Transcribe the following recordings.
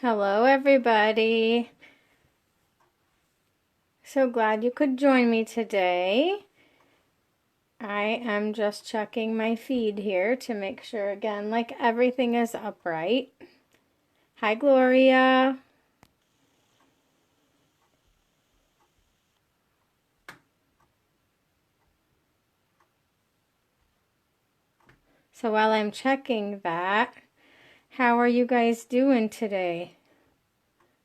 Hello, everybody. So glad you could join me today. I am just checking my feed here to make sure, again, like everything is upright. Hi, Gloria. So while I'm checking that, how are you guys doing today?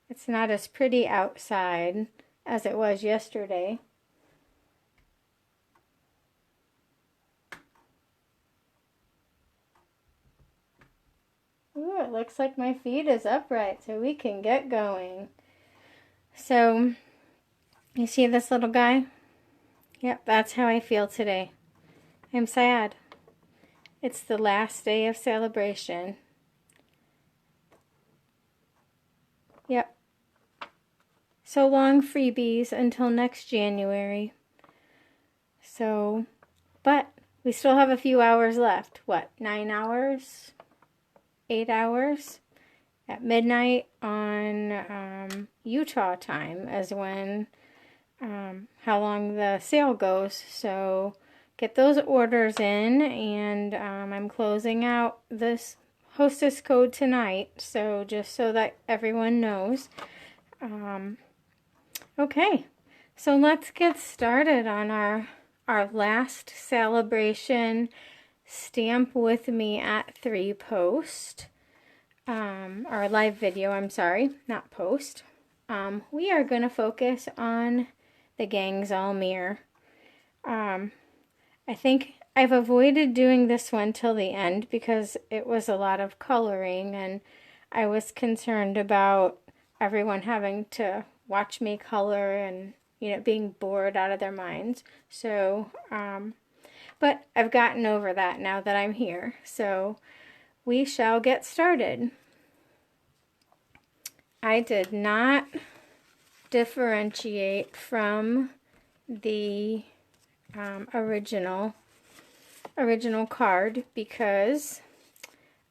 It's not as pretty outside as it was yesterday. Ooh, it looks like my feed is upright, so we can get going. So, you see this little guy? Yep, that's how I feel today. I'm sad. It's the last day of celebration. Yep. So long, freebies, until next January. So, but we still have a few hours left. What, 9 hours? 8 hours? At midnight on Utah time is when, how long the sale goes. So get those orders in, and I'm closing out this hostess code tonight, so just so that everyone knows. Okay, so let's get started on our last celebration Stamp With Me at 3 post. Our live video, I'm sorry, not post. We are going to focus on the Gangs All Meer. I think I've avoided doing this one till the end because it was a lot of coloring, and I was concerned about everyone having to watch me color and, being bored out of their minds. So, but I've gotten over that now that I'm here. So we shall get started. I did not differentiate from the original card because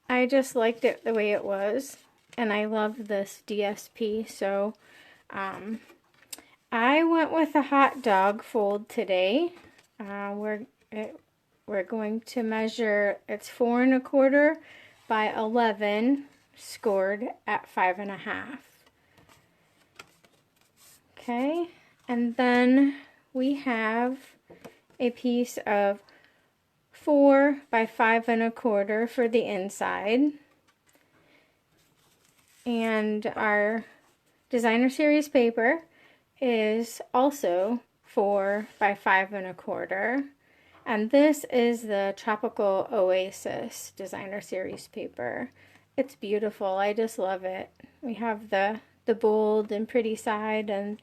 I just liked it the way it was, and I love this DSP, so I went with a hot dog fold today. We're going to measure, it's 4 1/4 by 11, scored at 5 1/2. Okay, and then we have a piece of 4 by 5 1/4 for the inside. And our designer series paper is also 4 by 5 1/4. And this is the Tropical Oasis designer series paper. It's beautiful. I just love it. We have the bold and pretty side, and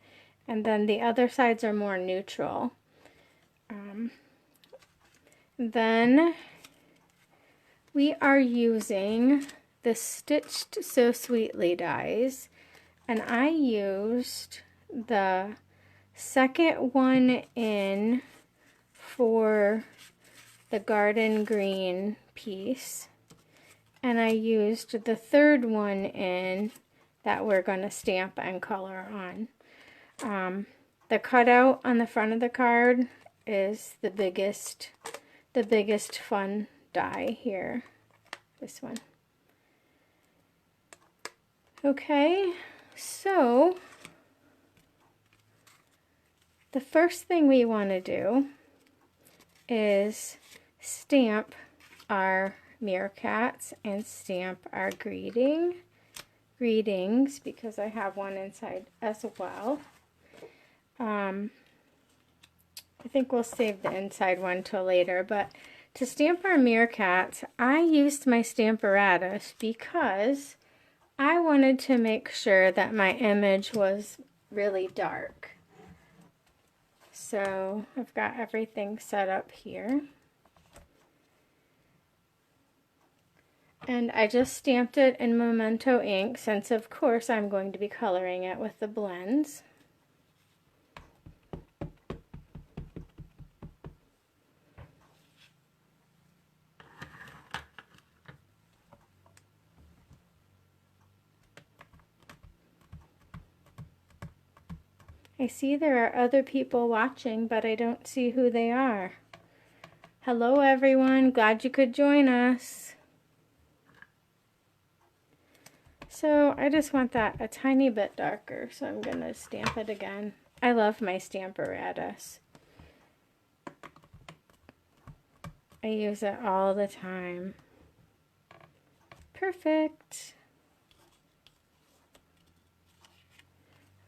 then the other sides are more neutral. Then we are using the Stitched So Sweetly dies, and I used the second one in for the garden green piece, and I used the third one in that we're going to stamp and color on. The cutout on the front of the card is the biggest fun die here, this one. Okay, so the first thing we want to do is stamp our meerkats and stamp our greetings, because I have one inside as well. I think we'll save the inside one till later, but to stamp our meerkats, I used my Stamparatus because I wanted to make sure that my image was really dark. So I've got everything set up here. And I just stamped it in Memento ink, since of course I'm going to be coloring it with the blends. I see there are other people watching, but I don't see who they are. Hello everyone, glad you could join us. So I just want that a tiny bit darker, so I'm going to stamp it again. I love my Stamparatus. I use it all the time. Perfect.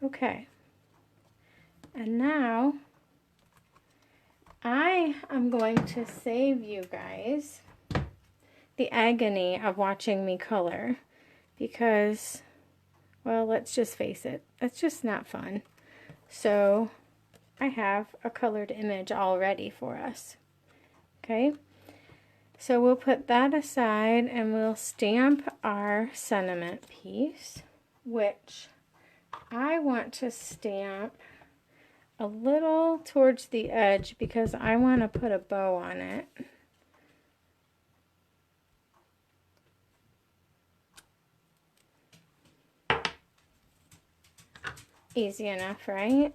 Okay. And now I am going to save you guys the agony of watching me color. Because, well, let's just face it, it's just not fun. So I have a colored image all ready for us. Okay, so we'll put that aside and we'll stamp our sentiment piece, which I want to stamp a little towards the edge because I want to put a bow on it. Easy enough, right?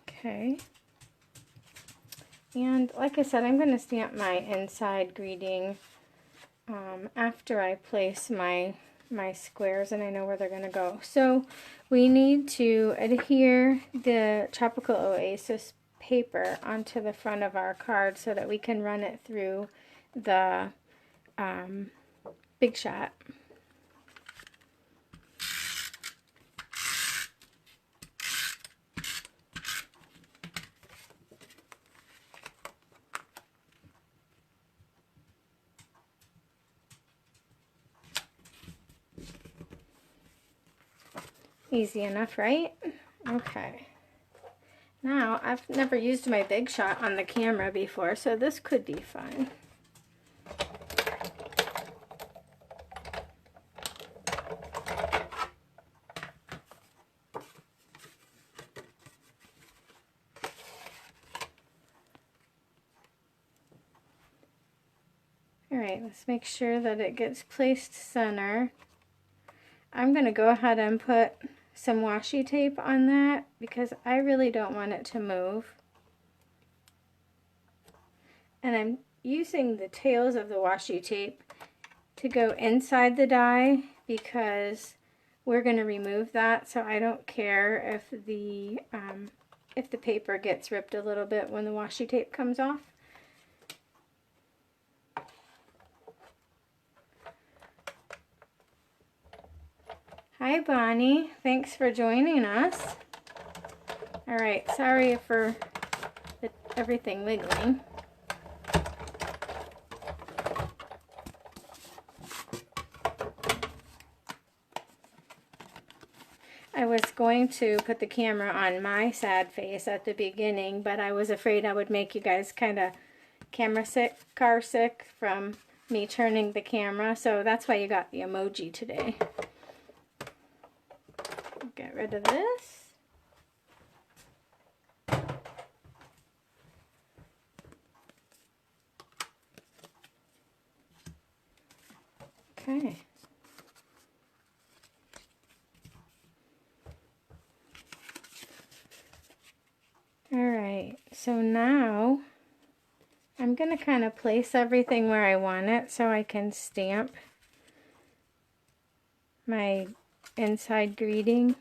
Okay. And like I said, I'm going to stamp my inside greeting after I place my squares and I know where they're going to go. So we need to adhere the Tropical Oasis paper onto the front of our card so that we can run it through the Big Shot. Easy enough, right? Okay. Now, I've never used my Big Shot on the camera before, so this could be fun. Alright, let's make sure that it gets placed center. I'm going to go ahead and put some washi tape on that because I really don't want it to move. And I'm using the tails of the washi tape to go inside the die because we're going to remove that, so I don't care if the paper gets ripped a little bit when the washi tape comes off. Hi Bonnie, thanks for joining us. Alright, sorry for everything wiggling. I was going to put the camera on my sad face at the beginning, but I was afraid I would make you guys kind of camera sick, car sick from me turning the camera, so that's why you got the emoji today. Get rid of this. Okay. Alright, so now I'm going to kind of place everything where I want it so I can stamp my inside greeting.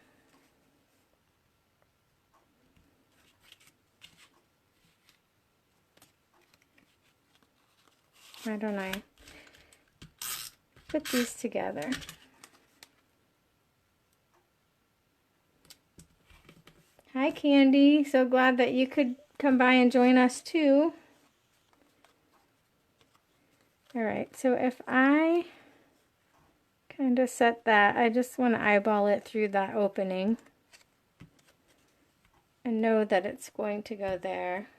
Why don't I put these together? Hi Candy, so glad that you could come by and join us too. Alright, so if I kind of set that, I just want to eyeball it through that opening and know that it's going to go there.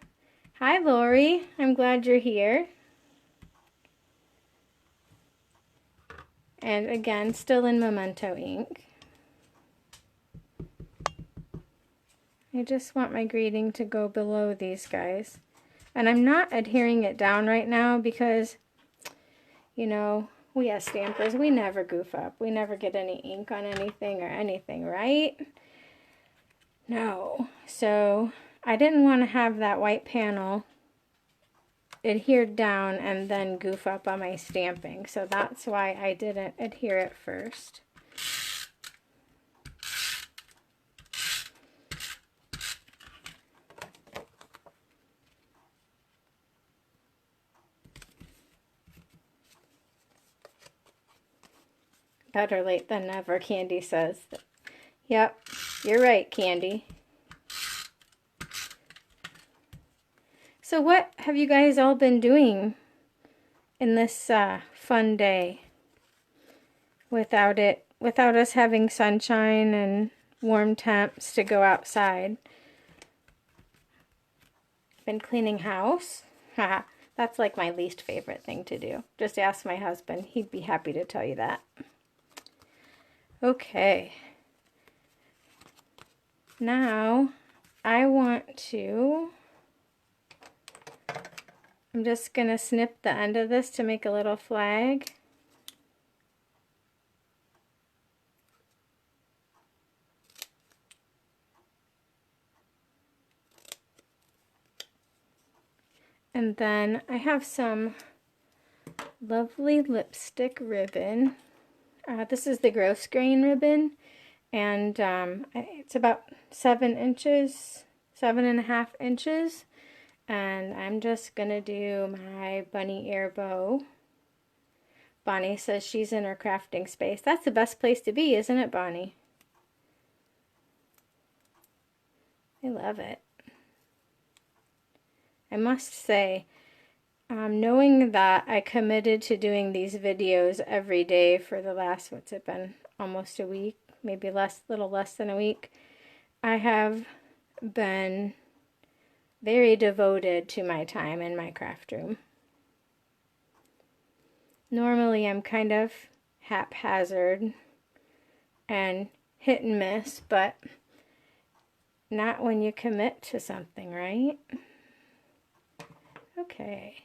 Hi Lori, I'm glad you're here. And again, still in Memento ink. I just want my greeting to go below these guys. And I'm not adhering it down right now because, you know, we as stampers, we never goof up. We never get any ink on anything or anything, right? No. So I didn't want to have that white panel adhered down and then goof up on my stamping. So that's why I didn't adhere it first. Better late than never, Candy says. Yep, you're right, Candy. So what have you guys all been doing in this fun day without us having sunshine and warm temps to go outside? Been cleaning house? Haha, that's like my least favorite thing to do. Just ask my husband. He'd be happy to tell you that. Okay. Now I'm just going to snip the end of this to make a little flag. And then I have some lovely lipstick ribbon. This is the gross grain ribbon, and it's about 7.5 inches. And I'm just going to do my bunny ear bow. Bonnie says she's in her crafting space. That's the best place to be, isn't it, Bonnie? I love it. I must say, knowing that I committed to doing these videos every day for the last, what's it been, almost a week, maybe little less than a week, I have been very devoted to my time in my craft room. Normally I'm kind of haphazard and hit and miss, but not when you commit to something, right? Okay.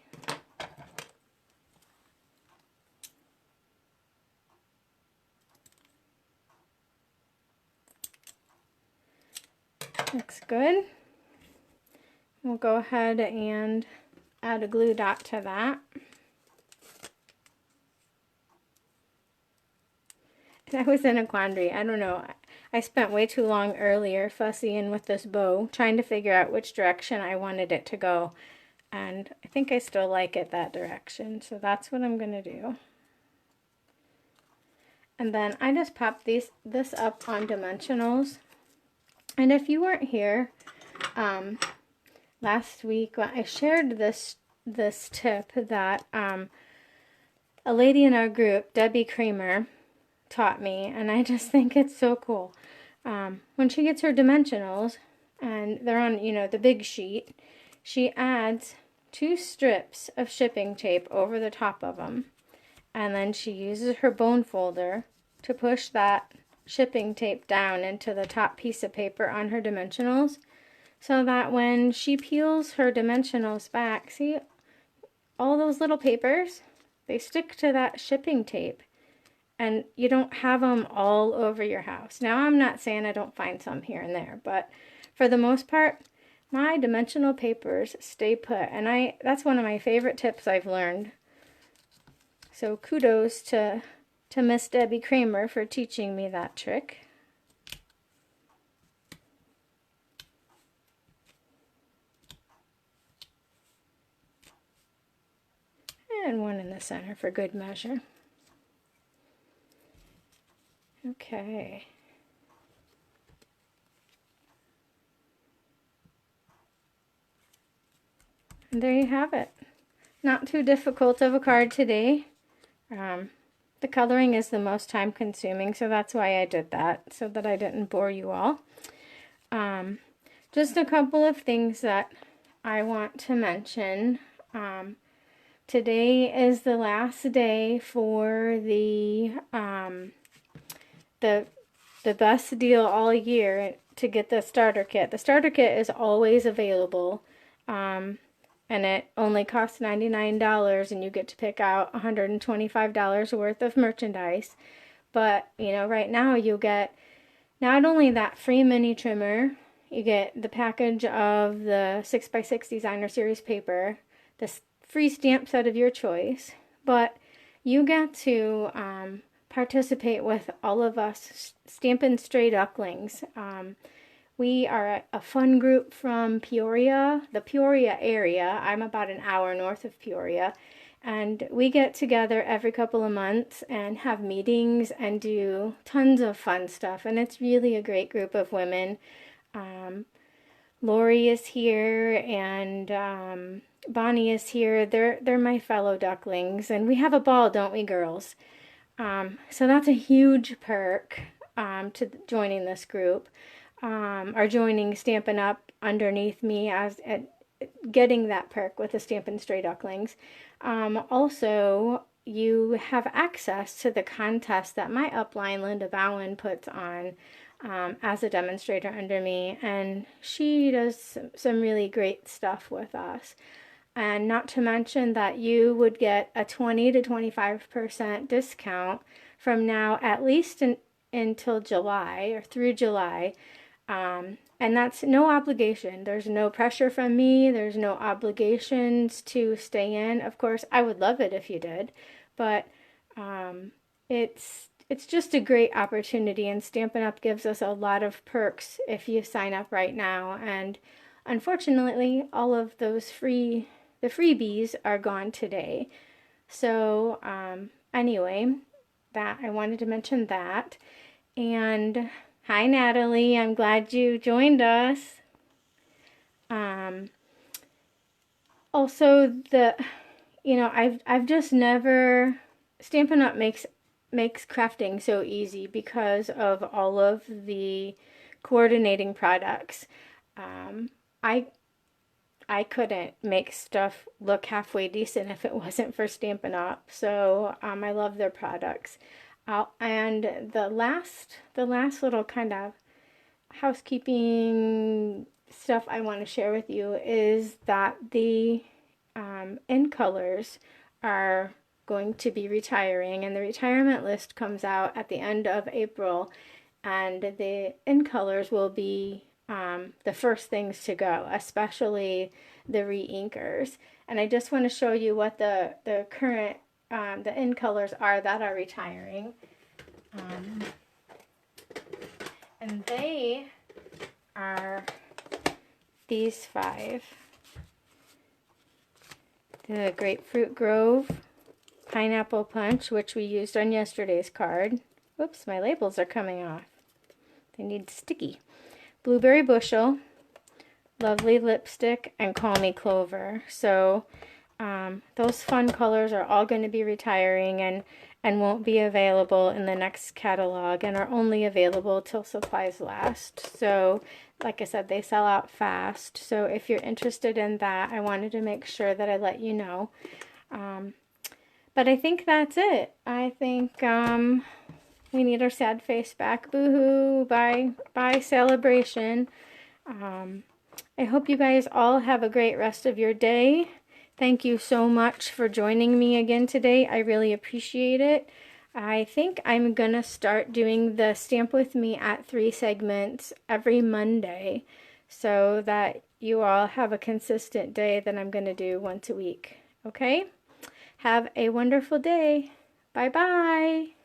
Looks good. We'll go ahead and add a glue dot to that. And I was in a quandary. I don't know. I spent way too long earlier fussying with this bow, trying to figure out which direction I wanted it to go. And I think I still like it that direction, so that's what I'm going to do. And then I just popped this up on dimensionals. And if you weren't here last week, I shared this tip that a lady in our group, Debbie Kramer, taught me, and I just think it's so cool. When she gets her dimensionals, and they're on, the big sheet, she adds 2 strips of shipping tape over the top of them, and then she uses her bone folder to push that shipping tape down into the top piece of paper on her dimensionals, so that when she peels her dimensionals back, see all those little papers, they stick to that shipping tape, and you don't have them all over your house. Now, I'm not saying I don't find some here and there, but for the most part, my dimensional papers stay put, and that's one of my favorite tips I've learned. So kudos to Miss Debbie Kramer for teaching me that trick. And one in the center for good measure. Okay. And there you have it. Not too difficult of a card today. The coloring is the most time consuming, so that's why I did that, so that I didn't bore you all. Just a couple of things that I want to mention. Today is the last day for the best deal all year to get the starter kit. The starter kit is always available, and it only costs $99, and you get to pick out $125 worth of merchandise. But, right now you'll get not only that free mini trimmer, You get the package of the 6x6 Designer Series paper, the free stamp set of your choice, but you get to participate with all of us Stampin' Stray Ducklings. We are a fun group from Peoria, the Peoria area. I'm about an hour north of Peoria. And we get together every couple of months and have meetings and do tons of fun stuff. And it's really a great group of women. Lori is here and Bonnie is here. They're my fellow ducklings. And we have a ball, don't we, girls? So that's a huge perk to joining this group. Or joining Stampin' Up! Underneath me as getting that perk with the Stampin' Stray Ducklings. Also, you have access to the contest that my upline, Linda Bowen, puts on as a demonstrator under me, and she does some really great stuff with us. And not to mention that you would get a 20 to 25% discount from now at least until July or through July. And that's no obligation. There's no pressure from me. There's no obligations to stay in. Of course, I would love it if you did, but it's just a great opportunity, and Stampin' Up! Gives us a lot of perks if you sign up right now. And unfortunately, all of those the freebies are gone today. So anyway, that I wanted to mention that. And hi, Natalie. I'm glad you joined us. Also, I've just never, Stampin' Up! makes crafting so easy because of all of the coordinating products. I couldn't make stuff look halfway decent if it wasn't for Stampin' Up! So I love their products. And the last little kind of housekeeping stuff I want to share with you is that the in colors are going to be retiring, and the retirement list comes out at the end of April, and the in colors will be the first things to go, especially the re-inkers. And I just want to show you what the current the in colors are that are retiring. And they are these 5. The Grapefruit Grove, Pineapple Punch, which we used on yesterday's card. Whoops, my labels are coming off. They need sticky. Blueberry Bushel, Lovely Lipstick, and Call Me Clover. So those fun colors are all going to be retiring and won't be available in the next catalog, and are only available till supplies last. So like I said, they sell out fast. So if you're interested in that, I wanted to make sure that I let you know. But I think that's it. I think we need our sad face back. Boo-hoo. Bye celebration. I hope you guys all have a great rest of your day. Thank you so much for joining me again today. I really appreciate it. I think I'm going to start doing the Stamp With Me at 3 segments every Monday, so that you all have a consistent day that I'm going to do once a week. Okay? Have a wonderful day. Bye-bye.